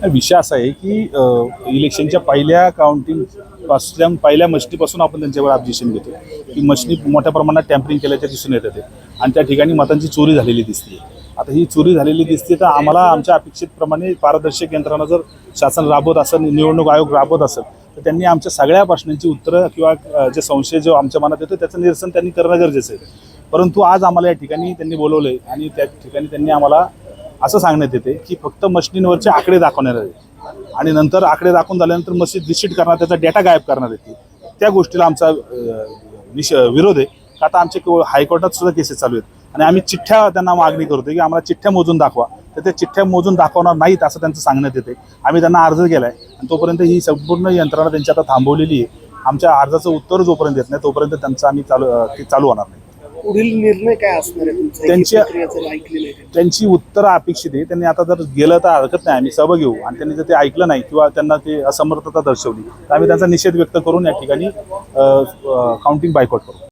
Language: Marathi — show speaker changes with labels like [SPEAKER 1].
[SPEAKER 1] विषय असा आहे की इलेक्शनच्या पहिल्या काउंटिंग पासून पहिल्या मशनीपासून आपण त्यांच्यावर ऑब्जेक्शन घेतो की मशनी मोठ्या प्रमाणात टॅम्परिंग केल्याच्या दिसून येतं ते आणि त्या ठिकाणी मतांची चोरी झालेली दिसते. आता ही चोरी झालेली दिसते तर आम्हाला आमच्या अपेक्षितप्रमाणे पारदर्शक यंत्रणा जर शासन राबवत असेल, निवडणूक आयोग राबवत असेल तर त्यांनी आमच्या सगळ्या प्रश्नांची उत्तरं किंवा जे संशय जो आमच्या मनात येतो त्याचं निरसन त्यांनी करणं गरजेचं आहे. परंतु आज आम्हाला या ठिकाणी त्यांनी बोलवलं आहे आणि त्या ठिकाणी त्यांनी आम्हाला असं सांगण्यात येते की फक्त मशिनीवरचे आकडे दाखवणार आहे आणि नंतर आकडे दाखवून झाल्यानंतर मशीन रिसीट करणार, त्याचा डेटा गायब करणार आहे. त्या गोष्टीला आमचा विरोध आहे. आता आमचे हायकोर्टात सुद्धा केसेस चालू आहेत आणि आम्ही चिठ्ठ्या त्यांना मागणी करतोय की आम्हाला चिठ्ठ्या मोजून दाखवा, तर त्या चिठ्ठ्या मोजून दाखवणार नाहीत असं त्यांचं सांगण्यात येते. आम्ही त्यांना अर्ज केला आहे आणि तोपर्यंत ही संपूर्ण यंत्रणा त्यांची आता थांबवलेली आहे. आमच्या अर्जाचं उत्तर जोपर्यंत येत नाही तोपर्यंत त्यांचं आम्ही चालू होणार नाही.
[SPEAKER 2] पुढील निर्णय काय असणार आहे तुमचा?
[SPEAKER 1] त्यांची उत्तरं अपेक्षित आहे. त्यांनी आता जर गेलं तर हरकत नाही, आम्ही सभा घेऊ आणि त्यांनी जर ते ऐकलं नाही किंवा त्यांना ते असमर्थता दर्शवली तर आम्ही त्यांचा निषेध व्यक्त करून या ठिकाणी काउंटिंग बायकॉट करू.